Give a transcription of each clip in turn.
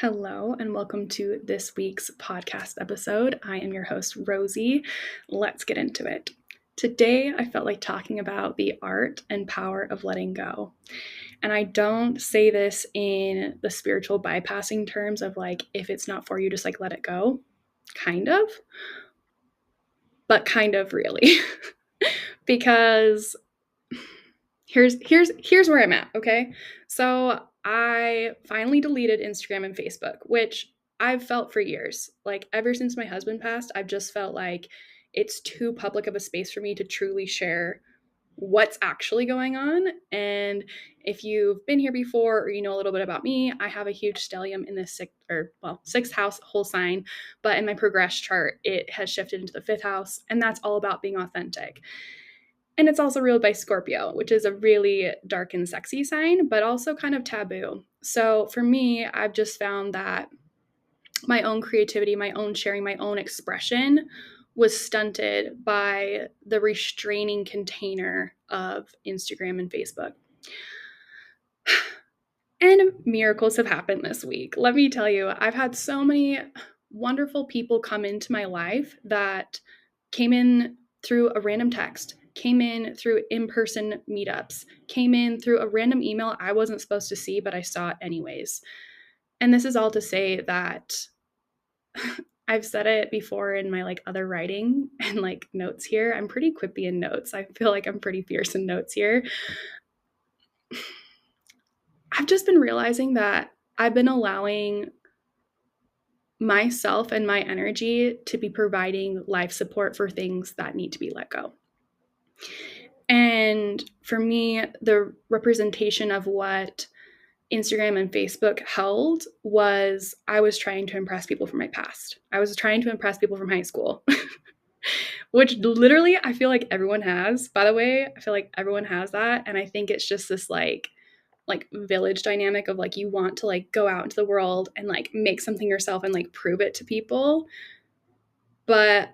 Hello, and welcome to this week's podcast episode. I am your host, Rosie. Let's get into it. Today, I felt like talking about the art and power of letting go. And I don't say this in the spiritual bypassing terms of like, if it's not for you, just like let it go. Kind of, but kind of really. Because here's where I'm at, okay? So I finally deleted Instagram and Facebook, which I've felt for years. Like ever since my husband passed, I've just felt like it's too public of a space for me to truly share what's actually going on. And if you've been here before or you know a little bit about me, I have a huge stellium in the sixth house whole sign, but in my progress chart, it has shifted into the fifth house, and that's all about being authentic. And it's also ruled by Scorpio, which is a really dark and sexy sign, but also kind of taboo. So for me, I've just found that my own creativity, my own sharing, my own expression was stunted by the restraining container of Instagram and Facebook. And miracles have happened this week. Let me tell you, I've had so many wonderful people come into my life that came in through a random text, came in through in-person meetups, came in through a random email I wasn't supposed to see, but I saw it anyways. And this is all to say that I've said it before in my like other writing and like notes here. I'm pretty quippy in notes. I feel like I'm pretty fierce in notes here. I've just been realizing that I've been allowing myself and my energy to be providing life support for things that need to be let go. And for me, the representation of what Instagram and Facebook held was I was trying to impress people from my past. I was trying to impress people from high school, which literally I feel like everyone has. By the way, I feel like everyone has that. And I think it's just this like village dynamic of like you want to like go out into the world and like make something yourself and like prove it to people. But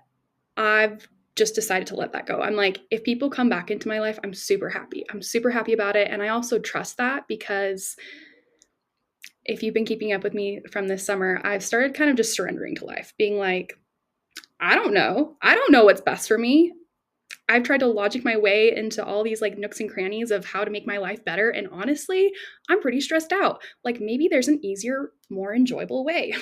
I've just decided to let that go. I'm like, if people come back into my life, I'm super happy. I'm super happy about it. And I also trust that because if you've been keeping up with me from this summer, I've started kind of just surrendering to life, being like, I don't know. I don't know what's best for me. I've tried to logic my way into all these like nooks and crannies of how to make my life better. And honestly, I'm pretty stressed out. Like maybe there's an easier, more enjoyable way.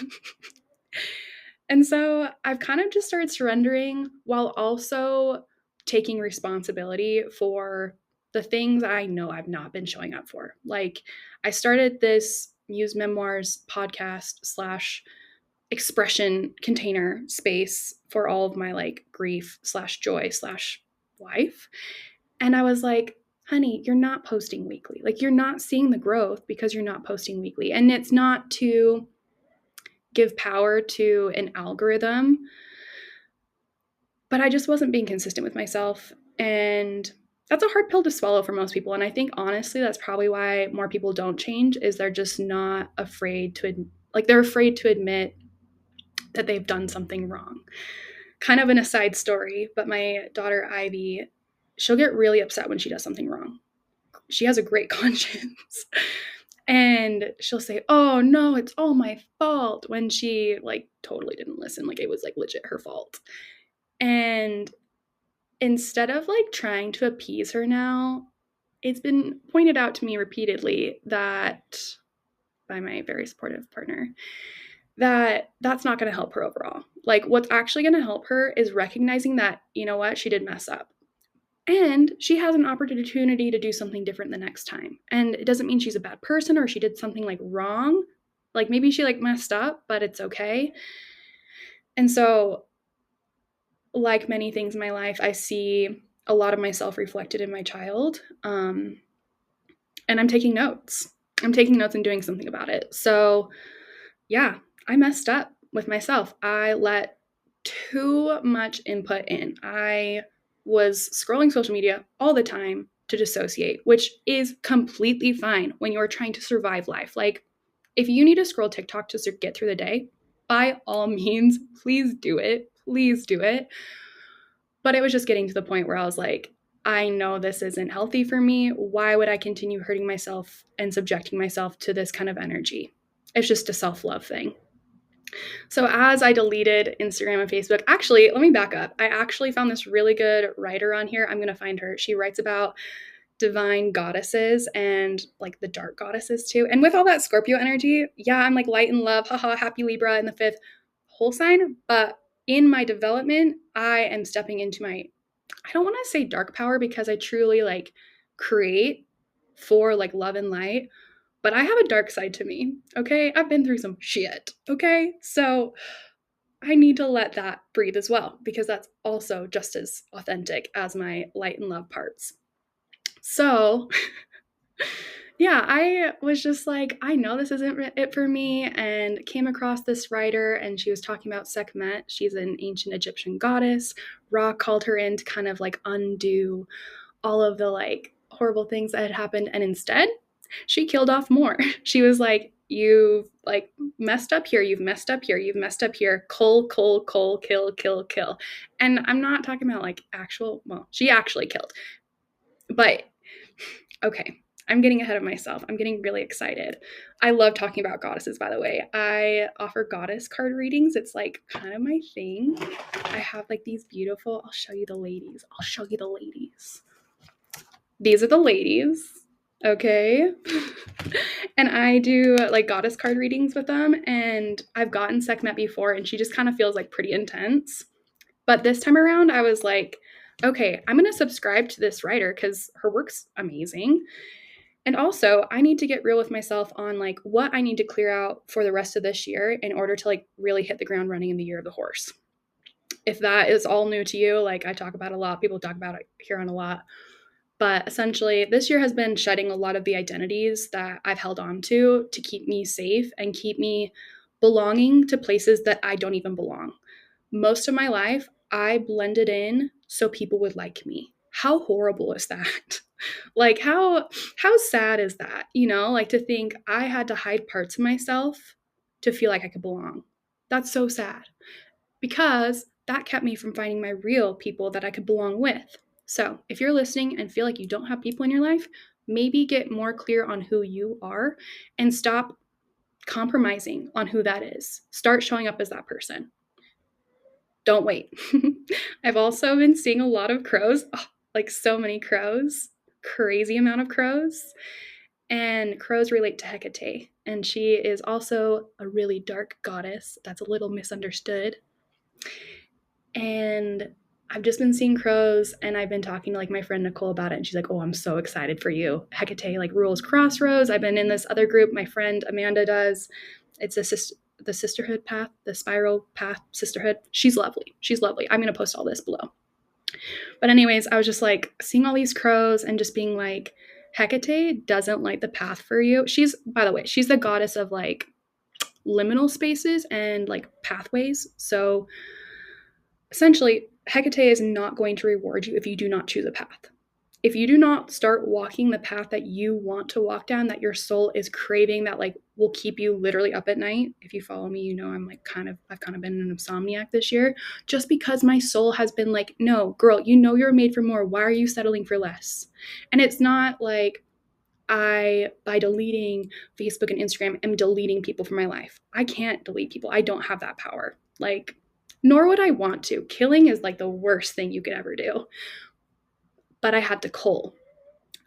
And so I've kind of just started surrendering while also taking responsibility for the things I know I've not been showing up for. Like I started this Muse Memoirs podcast slash expression container space for all of my like grief slash joy slash life. And I was like, honey, you're not posting weekly. Like you're not seeing the growth because you're not posting weekly. And it's not to give power to an algorithm, but I just wasn't being consistent with myself. And that's a hard pill to swallow for most people. And I think honestly, that's probably why more people don't change is they're just not afraid to, like they're afraid to admit that they've done something wrong. Kind of an aside story, but my daughter Ivy, she'll get really upset when she does something wrong. She has a great conscience. And she'll say, oh no, it's all my fault, when she like totally didn't listen. Like it was like legit her fault. And instead of like trying to appease her now, it's been pointed out to me repeatedly that by my very supportive partner, that that's not going to help her overall. Like what's actually going to help her is recognizing that, you know what, she did mess up. And she has an opportunity to do something different the next time. And it doesn't mean she's a bad person or she did something like wrong. Like maybe she like messed up, but it's okay. And so, like many things in my life, I see a lot of myself reflected in my child. And I'm taking notes. I'm taking notes and doing something about it. So, yeah, I messed up with myself. I let too much input in. I was scrolling social media all the time to dissociate, which is completely fine when you're trying to survive life. Like, if you need to scroll TikTok to get through the day, by all means, please do it. Please do it. But it was just getting to the point where I was like, I know this isn't healthy for me. Why would I continue hurting myself and subjecting myself to this kind of energy? It's just a self-love thing. So as I deleted Instagram and Facebook, actually, let me back up. I actually found this really good writer on here. I'm going to find her. She writes about divine goddesses and like the dark goddesses too. And with all that Scorpio energy, yeah, I'm like light and love, haha, happy Libra in the 5th whole sign. But in my development, I am stepping into my, I don't want to say dark power because I truly like create for like love and light, but I have a dark side to me, okay? I've been through some shit, okay? So I need to let that breathe as well because that's also just as authentic as my light and love parts. So, yeah, I was just like, I know this isn't it for me, and came across this writer, and she was talking about Sekhmet. She's an ancient Egyptian goddess. Ra called her in to kind of like undo all of the like horrible things that had happened, and instead, she killed off more. She was like, you've like messed up here, you've messed up here, you've messed up here, kill, kill. And I'm not talking about like actual, well, she actually killed. But okay, I'm getting ahead of myself. I'm getting really excited. I love talking about goddesses, by the way. I offer goddess card readings. It's like kind of my thing. I have like these beautiful, I'll show you the ladies. These are the ladies. Okay. And I do like goddess card readings with them. And I've gotten Sekhmet before, and she just kind of feels like pretty intense. But this time around, I was like, okay, I'm going to subscribe to this writer because her work's amazing. And also, I need to get real with myself on like what I need to clear out for the rest of this year in order to like really hit the ground running in the year of the horse. If that is all new to you, like I talk about a lot, people talk about it here on a lot. But essentially, this year has been shedding a lot of the identities that I've held on to keep me safe and keep me belonging to places that I don't even belong. Most of my life, I blended in so people would like me. How horrible is that? Like how sad is that? You know, like to think I had to hide parts of myself to feel like I could belong. That's so sad because that kept me from finding my real people that I could belong with. So, if you're listening and feel like you don't have people in your life, maybe get more clear on who you are and stop compromising on who that is. Start showing up as that person. Don't wait. I've also been seeing a lot of crows, like so many crows, crazy amount of crows. And crows relate to Hecate, and she is also a really dark goddess that's a little misunderstood. And I've just been seeing crows, and I've been talking to like my friend Nicole about it, and she's like, oh, I'm so excited for you. Hecate like rules Crossroads. I've been in this other group my friend Amanda does. It's the sisterhood path, the spiral path sisterhood. She's lovely. I'm going to post all this below. But anyways, I was just like seeing all these crows and just being like, Hecate doesn't light the path for you. She's, by the way, she's the goddess of like liminal spaces and like pathways. So essentially, Hecate is not going to reward you if you do not choose a path. If you do not start walking the path that you want to walk down, that your soul is craving, that like will keep you literally up at night. If you follow me, you know I've kind of been an insomniac this year, just because my soul has been like, no, girl, you know you're made for more. Why are you settling for less? And it's not like by deleting Facebook and Instagram, am deleting people from my life. I can't delete people. I don't have that power. Like, nor would I want to. Killing is like the worst thing you could ever do. But I had to cull.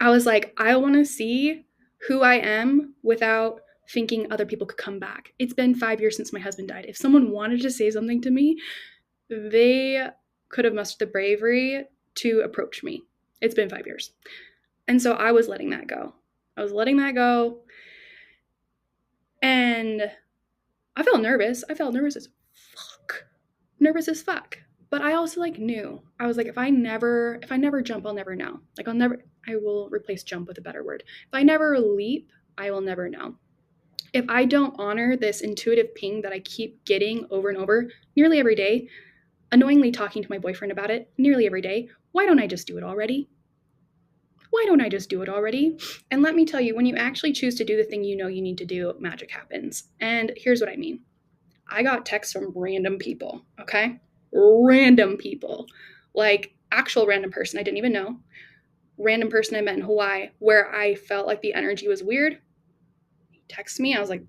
I was like, I want to see who I am without thinking other people could come back. It's been 5 years since my husband died. If someone wanted to say something to me, they could have mustered the bravery to approach me. It's been 5 years. And so I was letting that go. And I felt nervous. Nervous as fuck. But I also like knew. I was like, if I never jump, I'll never know. Like I will replace jump with a better word. If I never leap, I will never know. If I don't honor this intuitive ping that I keep getting over and over nearly every day, annoyingly talking to my boyfriend about it nearly every day, why don't I just do it already? And let me tell you, when you actually choose to do the thing you know you need to do, magic happens. And here's what I mean. I got texts from random people, okay? Random people. Like actual random person I didn't even know. Random person I met in Hawaii where I felt like the energy was weird. He texted me. I was like,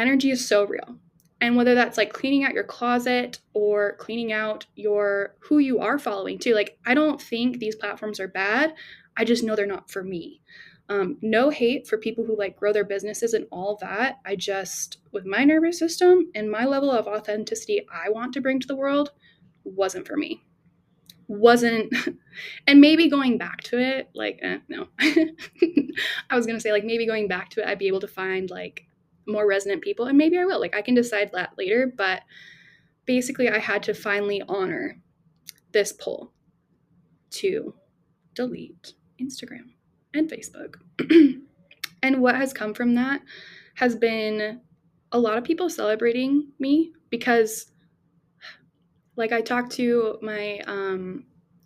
energy is so real. And whether that's like cleaning out your closet or cleaning out who you are following too. Like, I don't think these platforms are bad. I just know they're not for me. No hate for people who like grow their businesses and all that. I just, with my nervous system and my level of authenticity I want to bring to the world, wasn't for me. Wasn't. And maybe going back to it, like, no. I was going to say, like, maybe going back to it, I'd be able to find like more resonant people, and maybe I will. Like, I can decide that later. But basically, I had to finally honor this pull to delete Instagram and Facebook. And what has come from that has been a lot of people celebrating me because, like, I talked to my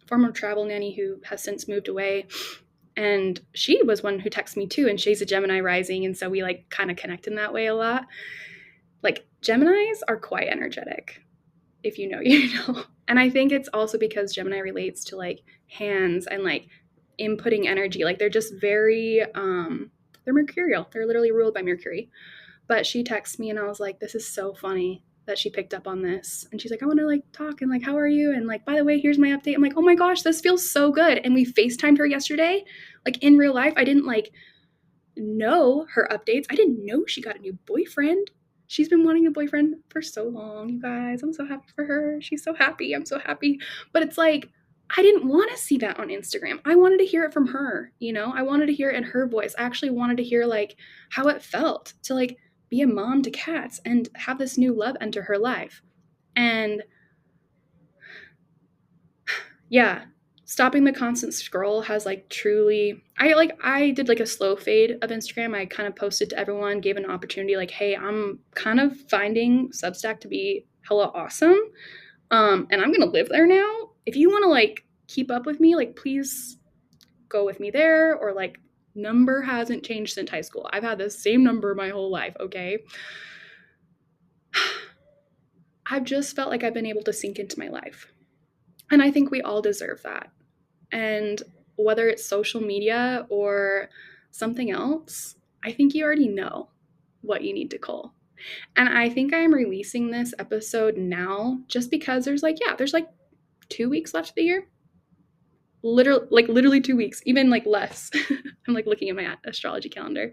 former travel nanny who has since moved away, and she was one who texted me too, and she's a Gemini rising, and so we like kind of connect in that way a lot. Like, Geminis are quite energetic. If you know, you know. And I think it's also because Gemini relates to like hands and like inputting energy. Like, they're just very they're mercurial. They're literally ruled by Mercury. But she texted me and I was like, this is so funny that she picked up on this. And she's like, I want to like talk, and like, how are you? And like, by the way, here's my update. I'm like, oh my gosh, this feels so good. And we FaceTimed her yesterday, like in real life. I didn't like know her updates. I didn't know she got a new boyfriend. She's been wanting a boyfriend for so long, you guys. I'm so happy for her. She's so happy. I'm so happy. But it's like, I didn't want to see that on Instagram. I wanted to hear it from her, you know? I wanted to hear it in her voice. I actually wanted to hear like how it felt to like be a mom to cats and have this new love enter her life. And yeah, stopping the constant scroll has like truly, I did like a slow fade of Instagram. I kind of posted to everyone, gave an opportunity like, hey, I'm kind of finding Substack to be hella awesome. And I'm gonna live there now. If you want to like keep up with me, like, please go with me there. Or like, number hasn't changed since high school. I've had the same number my whole life, okay? I've just felt like I've been able to sink into my life. And I think we all deserve that. And whether it's social media or something else, I think you already know what you need to cull. And I think I'm releasing this episode now just because there's like 2 weeks left of the year. Literally 2 weeks, even like less. I'm like looking at my astrology calendar.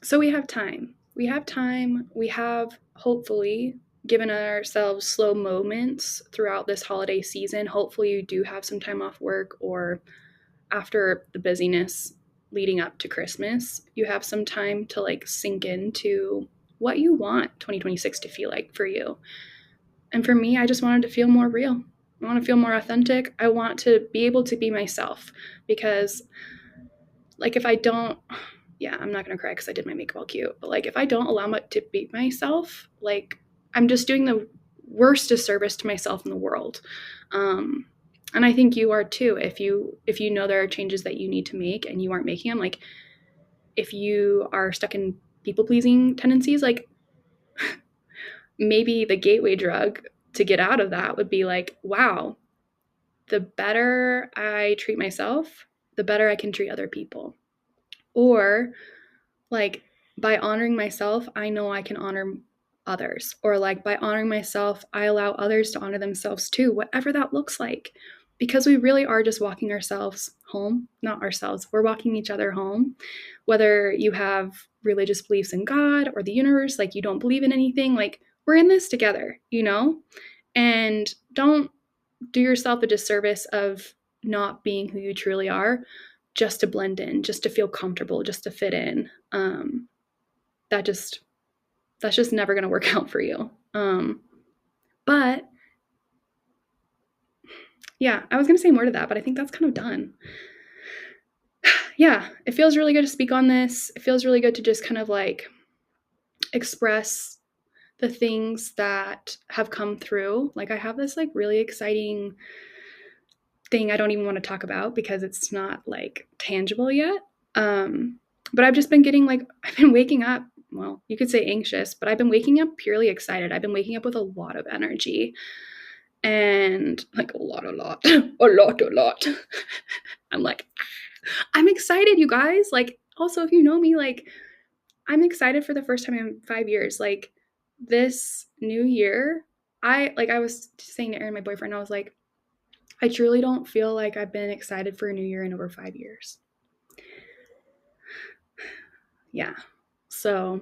So we have time. We have hopefully given ourselves slow moments throughout this holiday season. Hopefully you do have some time off work, or after the busyness leading up to Christmas, you have some time to like sink into what you want 2026 to feel like for you. And for me, I just wanted to feel more real. I want to feel more authentic. I want to be able to be myself, because like if I don't, yeah, I'm not going to cry because I did my makeup all cute, but like if I don't allow me to be myself, like I'm just doing the worst disservice to myself in the world. And I think you are too. If you know there are changes that you need to make and you aren't making them, like if you are stuck in people pleasing tendencies, like maybe the gateway drug to get out of that would be like, wow, the better I treat myself, the better I can treat other people. Or like by honoring myself, I know I can honor others. Or like by honoring myself, I allow others to honor themselves too, whatever that looks like. Because we really are just walking ourselves home, not ourselves. We're walking each other home. Whether you have religious beliefs in God or the universe, like you don't believe in anything, like we're in this together, you know? And don't do yourself a disservice of not being who you truly are just to blend in, just to feel comfortable, just to fit in. That's just never going to work out for you. But yeah, I was going to say more to that, but I think that's kind of done. Yeah, it feels really good to speak on this. It feels really good to just kind of like express the things that have come through. Like I have this like really exciting thing I don't even want to talk about because it's not like tangible yet. But I've just been getting like, I've been waking up, well, you could say anxious, but I've been waking up purely excited. I've been waking up with a lot of energy, and like a lot. I'm like, I'm excited, you guys. Like, also, if you know me, like I'm excited for the first time in 5 years. Like this new year, I was saying to Aaron, my boyfriend, I was like, I truly don't feel like I've been excited for a new year in over 5 years. Yeah. So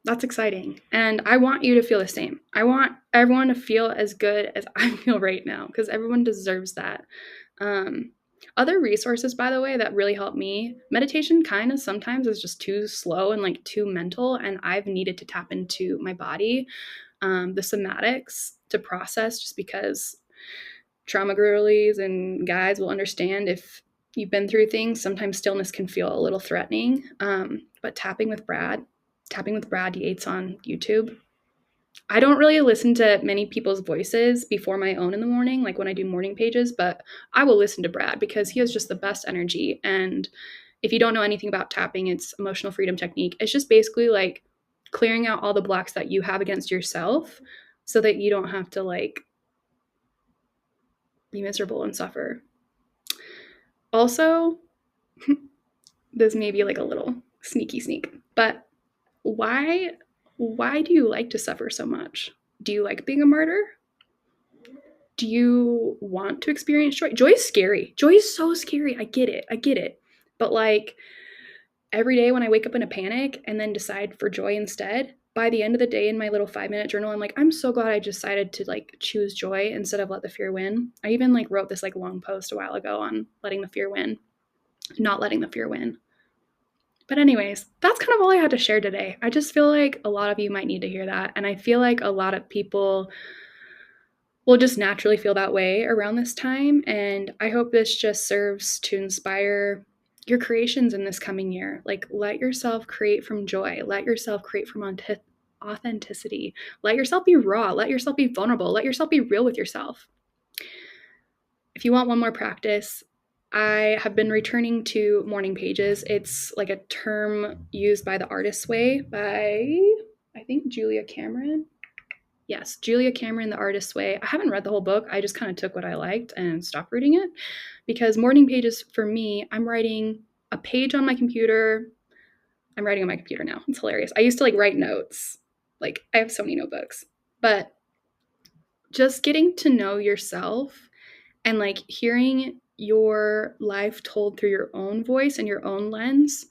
that's exciting. And I want you to feel the same. I want everyone to feel as good as I feel right now because everyone deserves that. Other resources, by the way, that really help me, meditation kind of sometimes is just too slow and like too mental. And I've needed to tap into my body, the somatics to process just because trauma girlies and guys will understand if you've been through things. Sometimes stillness can feel a little threatening. But tapping with Brad Yates on YouTube. I don't really listen to many people's voices before my own in the morning, like when I do morning pages, but I will listen to Brad because he has just the best energy. And if you don't know anything about tapping, it's emotional freedom technique. It's just basically like clearing out all the blocks that you have against yourself so that you don't have to like be miserable and suffer. Also, this may be like a little sneak, but why do you like to suffer so much? Do you like being a martyr? Do you want to experience joy? Joy is scary. Joy is so scary. I get it. But like every day when I wake up in a panic and then decide for joy instead, by the end of the day in my little 5-minute journal, I'm like, I'm so glad I decided to like choose joy instead of let the fear win. I even like wrote this like long post a while ago on letting the fear win, not letting the fear win. But anyways, that's kind of all I had to share today. I just feel like a lot of you might need to hear that. And I feel like a lot of people will just naturally feel that way around this time. And I hope this just serves to inspire your creations in this coming year. Like, let yourself create from joy, let yourself create from authenticity, let yourself be raw, let yourself be vulnerable, let yourself be real with yourself. If you want one more practice, I have been returning to morning pages. It's like a term used by The Artist's Way by, I think, Julia Cameron. Yes, Julia Cameron, The Artist's Way. I haven't read the whole book. I just kind of took what I liked and stopped reading it because morning pages for me, I'm writing a page on my computer. I'm writing on my computer now. It's hilarious. I used to like write notes. Like I have so many notebooks. But just getting to know yourself and like hearing your life told through your own voice and your own lens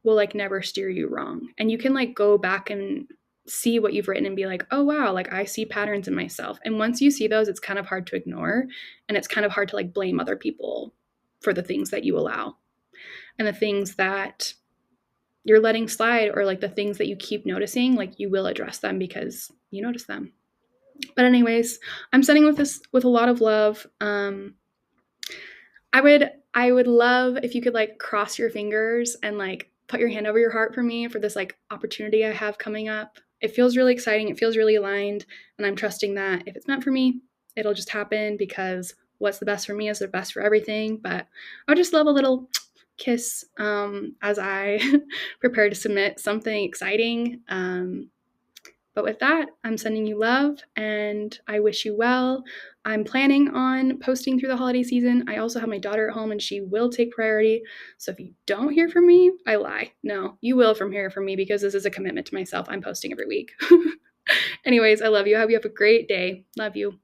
will like never steer you wrong. And you can like go back and see what you've written and be like, oh wow, like I see patterns in myself. And once you see those, it's kind of hard to ignore. And it's kind of hard to like blame other people for the things that you allow and the things that you're letting slide, or like the things that you keep noticing, like you will address them because you notice them. But anyways, I'm sending with this with a lot of love. I would love if you could like cross your fingers and like put your hand over your heart for me for this like opportunity I have coming up. It feels really exciting. It feels really aligned. And I'm trusting that if it's meant for me, it'll just happen because what's the best for me is the best for everything. But I would just love a little kiss as I prepare to submit something exciting. But with that, I'm sending you love and I wish you well. I'm planning on posting through the holiday season. I also have my daughter at home and she will take priority. So if you don't hear from me, I lie. No, you will hear from me because this is a commitment to myself. I'm posting every week. Anyways, I love you. I hope you have a great day. Love you.